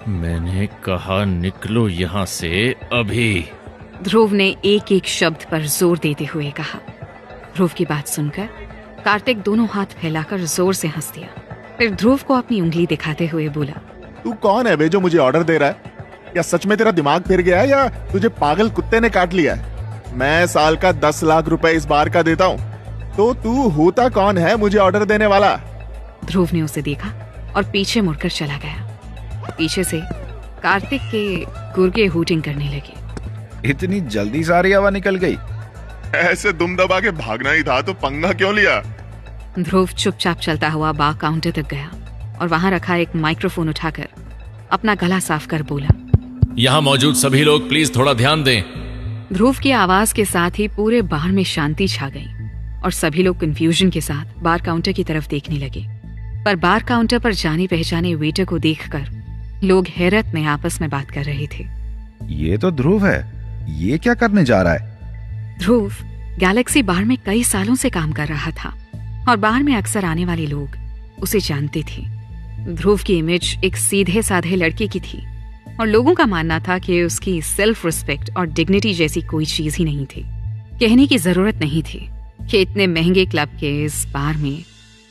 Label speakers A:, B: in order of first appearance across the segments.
A: मैंने कहा निकलो यहाँ से अभी।
B: ध्रुव ने एक एक शब्द पर जोर देते हुए कहा। ध्रुव की बात सुनकर कार्तिक दोनों हाथ फैलाकर जोर से हंस दिया। फिर ध्रुव को अपनी उंगली दिखाते हुए बोला,
C: तू कौन है बे जो मुझे ऑर्डर दे रहा है? या सच में तेरा दिमाग फिर गया है या तुझे पागल कुत्ते ने काट लिया है? मैं साल का 10 लाख रुपए इस बार का देता हूँ, तो तू होता कौन है मुझे ऑर्डर देने वाला?
B: ध्रुव ने उसे देखा और पीछे मुड़कर चला गया। पीछे से कार्तिक के गुर्गे हूटिंग करने लगे।
D: इतनी जल्दी सारी हवा निकल गई?
C: ऐसे दुम दबा के भागना ही था तो पंगा क्यों लिया?
B: ध्रुव चुपचाप चलता हुआ बार काउंटर तक गया और वहां रखा एक माइक्रोफोन उठाकर अपना गला साफ कर बोला,
A: यहाँ मौजूद सभी लोग प्लीज थोड़ा ध्यान दें।
B: ध्रुव की आवाज के साथ ही पूरे बार में शांति छा गई और सभी लोग कंफ्यूजन के साथ बार काउंटर की तरफ देखने लगे। पर बार काउंटर पर जाने पहचाने वेटर को देखकर लोग हैरत में आपस में बात कर रहे थे।
D: ये तो ध्रुव है, ये क्या करने जा रहा है?
B: ध्रुव गैलेक्सी बार में कई सालों से काम कर रहा था और बार में अक्सर आने वाले लोग उसे जानते थे। ध्रुव की इमेज एक सीधे साधे लड़के की थी और लोगों का मानना था कि उसकी सेल्फ रिस्पेक्ट और डिग्निटी जैसी कोई चीज ही नहीं थी। कहने की जरूरत नहीं थी कि इतने महंगे क्लब के इस बार में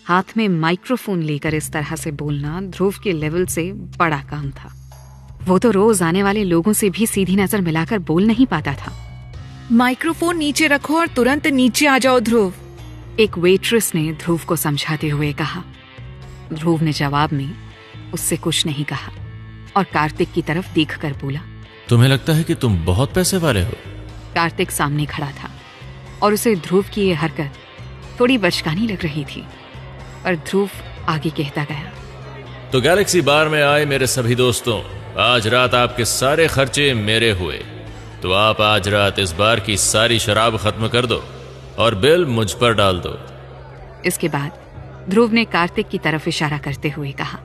B: हाथ में माइक्रोफोन लेकर इस तरह से बोलना ध्रुव के लेवल से बड़ा काम था। वो तो रोज आने वाले लोगों से भी सीधी नजर मिलाकर बोल नहीं पाता था।
E: माइक्रोफोन नीचे रखो और तुरंत नीचे आ जाओ ध्रुव,
B: एक वेट्रेस ने ध्रुव को समझाते हुए कहा। ध्रुव ने जवाब में उससे कुछ नहीं कहा और कार्तिक की तरफ देखकर बोला,
A: तुम्हें लगता है कि तुम बहुत पैसे वाले हो?
B: कार्तिक सामने खड़ा था और उसे ध्रुव की ये हरकत थोड़ी बचकानी लग रही थी, पर ध्रुव आगे कहता गया,
A: तो गैलेक्सी बार में आए मेरे सभी दोस्तों, आज रात आपके सारे खर्चे मेरे हुए, तो आप आज रात इस बार की सारी शराब खत्म कर दो और बिल मुझ पर डाल दो।
B: इसके बाद ध्रुव ने कार्तिक की तरफ इशारा करते हुए कहा,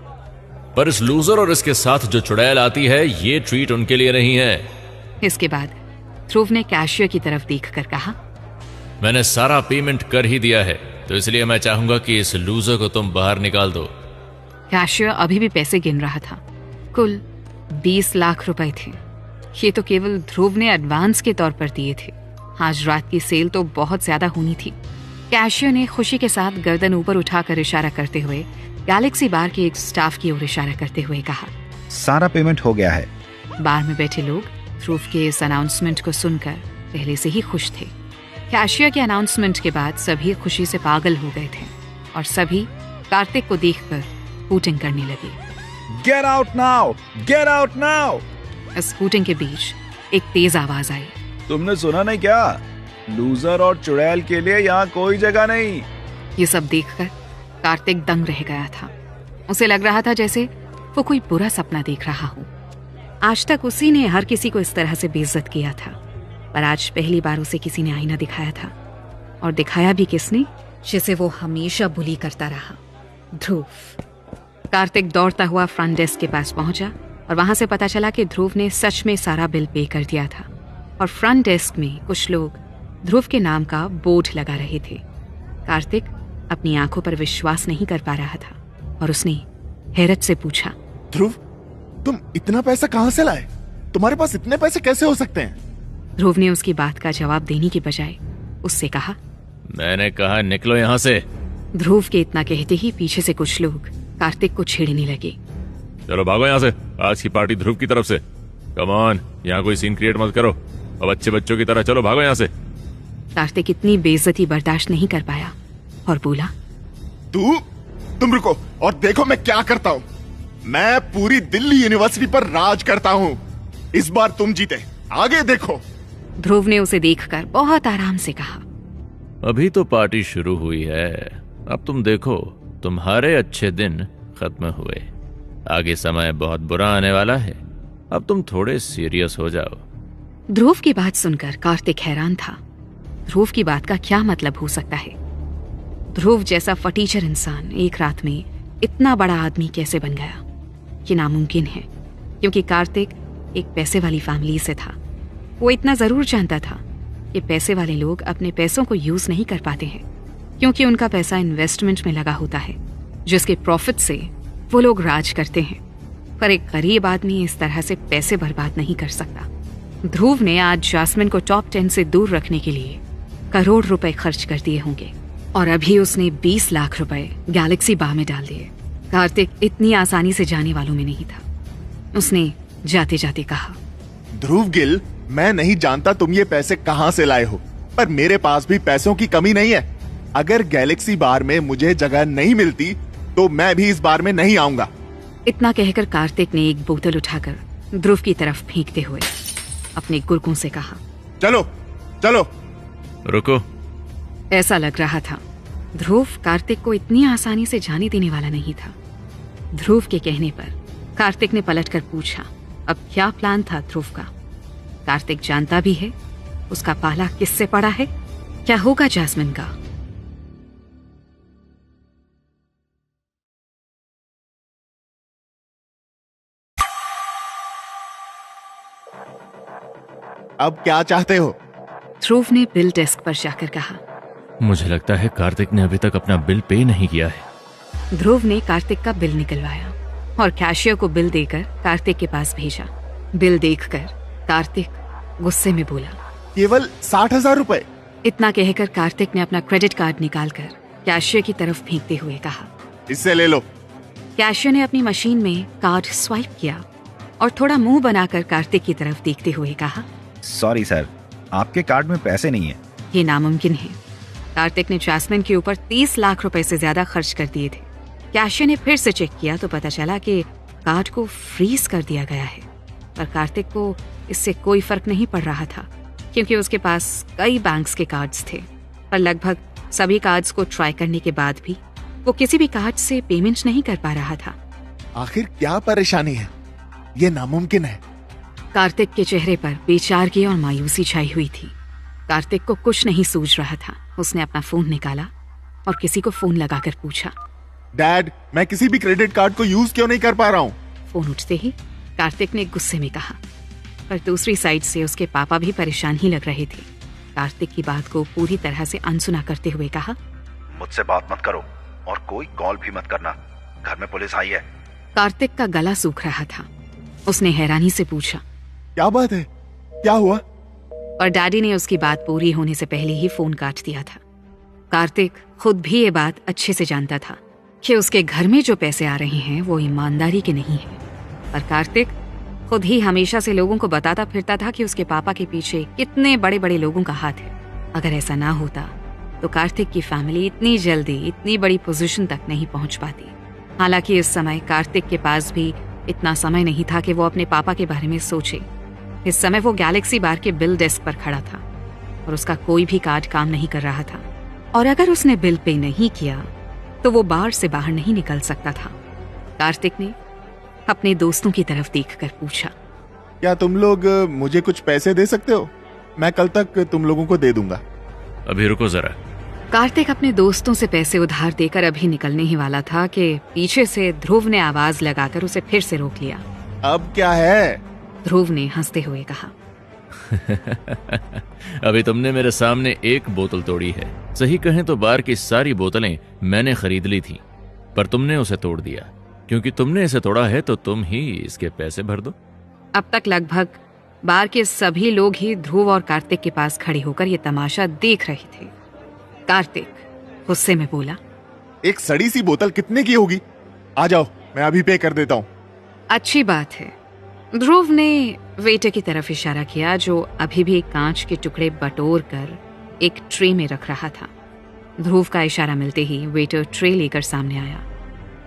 A: पर इस लूजर और इसके साथ जो चुड़ैल आती है, ये ट्रीट उनके लिए नहीं है।
B: इसके बाद ध्रुव ने कैशियर की तरफ देखकर कहा,
A: मैंने सारा पेमेंट कर ही दिया है, तो इसलिए मैं चाहूंगा कि इस लूजर को तुम बाहर निकाल दो।
B: कैशियर अभी भी पैसे गिन रहा था। कुल 20 लाख रुपए थे। ये तो केवल ध्रुव ने एडवांस के तौर पर दिए थे। आज रात की सेल तो बहुत ज्यादा होनी थी। कैशियर ने खुशी के साथ गर्दन ऊपर उठाकर इशारा करते हुए गैलेक्सी बार के एक स्टाफ की ओर इशारा करते हुए कहा,
D: सारा पेमेंट हो गया है।
B: बार में बैठे लोग ध्रुव के इस अनाउंसमेंट को सुनकर पहले से ही खुश थे। कैशियर के अनाउंसमेंट के बाद सभी खुशी से पागल हो गए थे और सभी कार्तिक को देखकर हूटिंग करने लगे।
D: Get out now, get out now.
B: इस हूटिंग के बीच एक तेज आवाज आई,
D: तुमने सुना नहीं क्या? लूजर और चुड़ैल के लिए यहाँ कोई जगह नहीं।
B: ये सब देखकर कार्तिक दंग रह गया था। उसे लग रहा था जैसे वो कोई बुरा सपना देख रहा हो। आज तक उसी ने हर किसी को इस तरह से बेइज्जत किया था, पर आज पहली बार उसे किसी ने आईना दिखाया था, और दिखाया भी किसने, जिसे वो हमेशा बुली करता रहा, ध्रुव। कार्तिक दौड़ता हुआ फ्रंट डेस्क के पास पहुंचा और वहां से पता चला कि ध्रुव ने सच में सारा बिल पे कर दिया था और फ्रंट डेस्क में कुछ लोग ध्रुव के नाम का बोर्ड लगा रहे थे। कार्तिक अपनी आंखों पर विश्वास नहीं कर पा रहा था और उसने हैरत से पूछा,
C: ध्रुव, तुम इतना पैसा कहां से लाए? तुम्हारे पास इतने पैसे कैसे हो सकते हैं?
B: ध्रुव ने उसकी बात का जवाब देने के बजाय उससे कहा,
A: मैंने कहा निकलो यहाँ से।
B: ध्रुव के इतना कहते ही पीछे से कुछ लोग कार्तिक को छेड़ने लगे।
A: चलो भागो यहाँ से, आज की पार्टी ध्रुव की तरफ से। कम ऑन, यहाँ कोई सीन क्रिएट मत करो और अच्छे बच्चों की तरह चलो भागो यहाँ से।
B: कार्तिक इतनी बेइज्जती बर्दाश्त नहीं कर पाया और बोला,
C: तुम रुको और देखो मैं क्या करता हूँ। मैं पूरी दिल्ली यूनिवर्सिटी पर राज करता हूँ। इस बार तुम जीते, आगे देखो।
B: ध्रुव ने उसे देखकर बहुत आराम से कहा,
A: अभी तो पार्टी शुरू हुई है, अब तुम देखो तुम्हारे अच्छे दिन खत्म हुए, आगे समय बहुत बुरा आने वाला है, अब तुम थोड़े सीरियस हो जाओ।
B: ध्रुव की बात सुनकर कार्तिक हैरान था। ध्रुव की बात का क्या मतलब हो सकता है? ध्रुव जैसा फटीचर इंसान एक रात में इतना बड़ा आदमी कैसे बन गया? ये नामुमकिन है, क्योंकि कार्तिक एक पैसे वाली फैमिली से था। वो इतना जरूर जानता था कि पैसे वाले लोग अपने पैसों को यूज नहीं कर पाते हैं, क्योंकि उनका पैसा इन्वेस्टमेंट में लगा होता है, जिसके प्रॉफिट से वो लोग राज करते हैं। पर एक गरीब आदमी इस तरह से पैसे बर्बाद नहीं कर सकता। ध्रुव ने आज जास्मिन को टॉप 10 से दूर रखने के लिए करोड़ रुपए खर्च कर दिए होंगे और अभी उसने 20 लाख रुपए गैलेक्सी बार में डाल दिए। कार्तिक इतनी आसानी से जाने वालों में नहीं था। उसने जाते जाते कहा,
C: ध्रुव गिल, मैं नहीं जानता तुम ये पैसे कहां से लाए हो, पर मेरे पास भी पैसों की कमी नहीं है। अगर गैलेक्सी बार में मुझे जगह नहीं मिलती तो मैं भी इस बार में नहीं आऊंगा।
B: इतना कहकर कार्तिक ने एक बोतल उठाकर ध्रुव की तरफ फेंकते हुए अपने गुर्गों से कहा,
C: चलो चलो।
A: रुको।
B: ऐसा लग रहा था ध्रुव कार्तिक को इतनी आसानी से जाने देने वाला नहीं था। ध्रुव के कहने पर कार्तिक ने पलटकर पूछा, अब क्या प्लान था ध्रुव का? कार्तिक जानता भी है उसका पाला किससे पड़ा है। क्या होगा जास्मिन का?
C: अब क्या चाहते हो?
B: ध्रुव ने बिल डेस्क पर जाकर कहा।
A: मुझे लगता है कार्तिक ने अभी तक अपना बिल पे नहीं किया है।
B: ध्रुव ने कार्तिक का बिल निकलवाया और कैशियर को बिल देकर कार्तिक के पास भेजा। बिल देखकर कार्तिक गुस्से में बोला,
C: केवल 60,000 रुपए?
B: इतना कहकर कार्तिक ने अपना क्रेडिट कार्ड निकालकर कैशियर की तरफ फेंकते हुए कहा,
C: इससे ले लो।
B: कैशियर ने अपनी मशीन में कार्ड स्वाइप किया और थोड़ा मुंह बनाकर कार्तिक की तरफ देखते हुए कहा,
D: सॉरी सर, आपके कार्ड में पैसे नहीं है।
B: ये नामुमकिन है। कार्तिक ने जास्मिन के ऊपर 30 लाख रुपए से ज्यादा खर्च कर दिए थे। कैशियर ने फिर से चेक किया तो पता चला कि कार्ड को फ्रीज कर दिया गया है, पर कार्तिक को इससे कोई फर्क नहीं पड़ रहा था क्योंकि उसके पास कई बैंक्स के कार्ड्स थे, पर लगभग सभी कार्ड्स को ट्राई करने के बाद भी वो किसी भी कार्ड से पेमेंट नहीं कर पा रहा था।
C: आखिर क्या परेशानी है? ये नामुमकिन है।
B: कार्तिक के चेहरे पर बेचारगी और मायूसी छाई हुई थी। कार्तिक को कुछ नहीं सूझ रहा था। उसने अपना फोन निकाला और किसी को फोन लगाकर पूछा,
C: डैड, मैं किसी भी क्रेडिट कार्ड को यूज क्यों नहीं कर पा रहा हूँ?
B: फोन उठते ही कार्तिक ने गुस्से में कहा, पर दूसरी साइड से उसके पापा भी परेशान ही लग रहे थे। कार्तिक की बात को पूरी तरह से अनसुना करते हुए कहा,
D: मुझसे बात मत करो और कोई कॉल भी मत करना, घर में पुलिस आई है।
B: कार्तिक का गला सूख रहा था। उसने हैरानी से पूछा,
C: क्या बात है? क्या हुआ?
B: और डैडी ने उसकी बात पूरी होने से पहले ही फोन काट दिया था। कार्तिक खुद भी ये बात अच्छे से जानता था कि उसके घर में जो पैसे आ रहे हैं वो ईमानदारी के नहीं है, पर कार्तिक खुद ही हमेशा से लोगों को बताता फिरता था कि उसके पापा के पीछे कितने बड़े बड़े लोगों का हाथ है। अगर ऐसा ना होता तो कार्तिक की फैमिली इतनी जल्दी इतनी बड़ी पोजीशन तक नहीं पहुंच पाती। हालांकि इस समय कार्तिक के पास भी इतना समय नहीं था कि वो अपने पापा के बारे में सोचे। इस समय वो गैलेक्सी बार के बिल डेस्क पर खड़ा था और उसका कोई भी कार्ड काम नहीं कर रहा था, और अगर उसने बिल पे नहीं किया तो वो बार से बाहर नहीं निकल सकता था। कार्तिक ने अपने दोस्तों की तरफ देखकर पूछा,
C: क्या तुम लोग मुझे कुछ पैसे दे सकते हो? मैं कल तक तुम लोगों को दे दूंगा।
A: अभी रुको जरा।
B: कार्तिक अपने दोस्तों से पैसे उधार देकर अभी निकलने ही वाला था कि पीछे से ध्रुव ने आवाज लगाकर उसे फिर से रोक लिया।
C: अब क्या है?
B: ध्रुव ने हंसते हुए कहा,
A: अभी तुमने मेरे सामने एक बोतल तोड़ी है। सही कहें तो बार की सारी बोतलें मैंने खरीद ली थी, पर तुमने उसे तोड़ दिया। क्योंकि तुमने इसे तोड़ा है तो तुम ही इसके पैसे भर दो।
B: अब तक लगभग बार के सभी लोग ही ध्रुव और कार्तिक के पास खड़े होकर ये तमाशा देख रहे थे। कार्तिक गुस्से में बोला,
C: एक सड़ी सी बोतल कितने की होगी? आ जाओ, मैं अभी पे कर देता हूँ।
B: अच्छी बात है। ध्रुव ने वेटर की तरफ इशारा किया जो अभी भी कांच के टुकड़े बटोर कर एक ट्रे में रख रहा था। ध्रुव का इशारा मिलते ही वेटर ट्रे लेकर सामने आया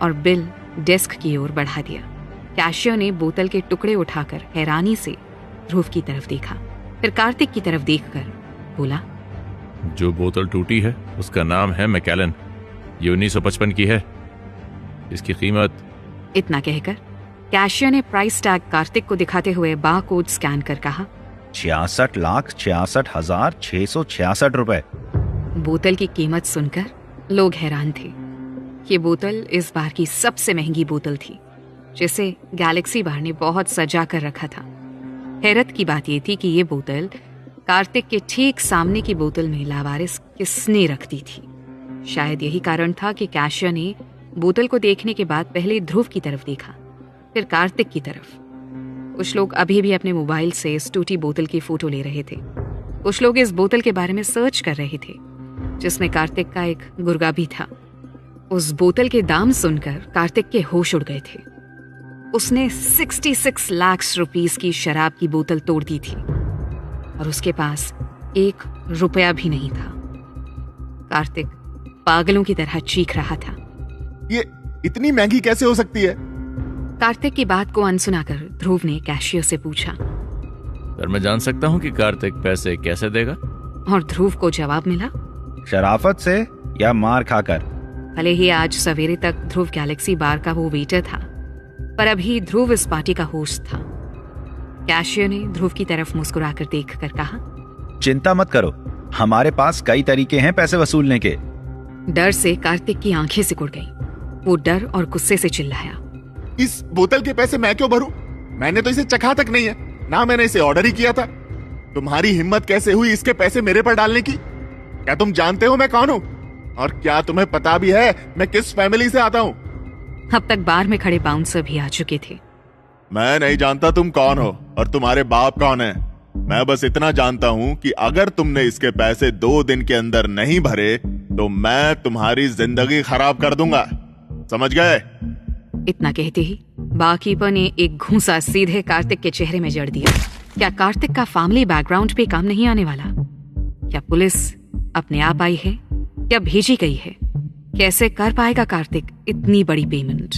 B: और बिल डेस्क की ओर बढ़ा दिया। कैशियर ने बोतल के टुकड़े उठाकर हैरानी से ध्रुव की तरफ देखा, फिर कार्तिक की तरफ देखकर बोला,
A: जो बोतल टूटी है उसका नाम है मैकेलन। ये 1955 की है। इसकी कीमत।
B: इतना कहकर कैशियर ने प्राइस टैग कार्तिक को दिखाते हुए बार कोड स्कैन कर कहा,
D: 66,66,666 रुपए।
B: बोतल की कीमत सुनकर लोग हैरान थे। ये बोतल इस बार की सबसे महंगी बोतल थी जिसे गैलेक्सी बार ने बहुत सजा कर रखा था। हैरत की बात यह थी कि ये बोतल कार्तिक के ठीक सामने की बोतल में लावारिस किसने रख दी थी। शायद यही कारण था कि कैशियर ने बोतल को देखने के बाद पहले ध्रुव की तरफ देखा फिर कार्तिक की तरफ। कुछ लोग अभी भी अपने मोबाइल से इस टूटी बोतल की फोटो ले रहे थे। कुछ लोग इस बोतल के बारे में सर्च कर रहे थे जिसमें कार्तिक का एक गुर्गा भी था। उस बोतल के दाम सुनकर कार्तिक के होश उड़ गए थे। उसने 66 लाख रुपीस की शराब की बोतल तोड़ दी थी और उसके पास 1 रुपया भी नहीं था। कार्तिक पागलों की तरह चीख रहा था।
C: ये इतनी महंगी कैसे हो सकती है?
B: कार्तिक की बात को अनसुना कर ध्रुव ने कैशियर से पूछा।
A: पर मैं जान सकता हूँ कि कार्तिक पैसे कैसे देगा?
B: और ध्रुव को जवाब मिला,
D: शराफत से या मार खाकर।
B: भले ही आज सवेरे तक ध्रुव गैलेक्सी बार का वो वेटर था, पर अभी ध्रुव इस पार्टी का होस्ट था। कैशियर ने ध्रुव की तरफ मुस्कुराकर देखकर कहा,
D: चिंता मत करो, हमारे पास कई तरीके हैं पैसे वसूलने के।
B: डर से कार्तिक की आंखें सिकुड़ गईं। वो डर और गुस्से से चिल्लाया,
C: इस बोतल के पैसे मैं क्यों भरूं? मैंने तो इसे चखा तक नहीं है, ना मैंने इसे ऑर्डर ही किया था। तुम्हारी हिम्मत कैसे हुई इसके पैसे मेरे पर डालने की? क्या तुम जानते हो मैं कौन हूं? और क्या तुम्हें पता भी है मैं किस फैमिली से आता हूं?
B: अब तक बार में खड़े बाउंसर भी आ चुके थे।
C: मैं नहीं जानता तुम कौन हो और तुम्हारे बाप कौन है। मैं बस इतना जानता हूं कि अगर तुमने इसके पैसे 2 दिन के अंदर नहीं भरे तो मैं तुम्हारी जिंदगी खराब कर दूंगा, समझ गए?
B: इतना कहते ही बारकीपर ने एक घूंसा सीधे कार्तिक के चेहरे में जड़ दिया। क्या कार्तिक का फैमिली बैकग्राउंड पे काम नहीं आने वाला? क्या पुलिस अपने आप आई है या भेजी गई है? कैसे कर पाएगा कार्तिक इतनी बड़ी पेमेंट?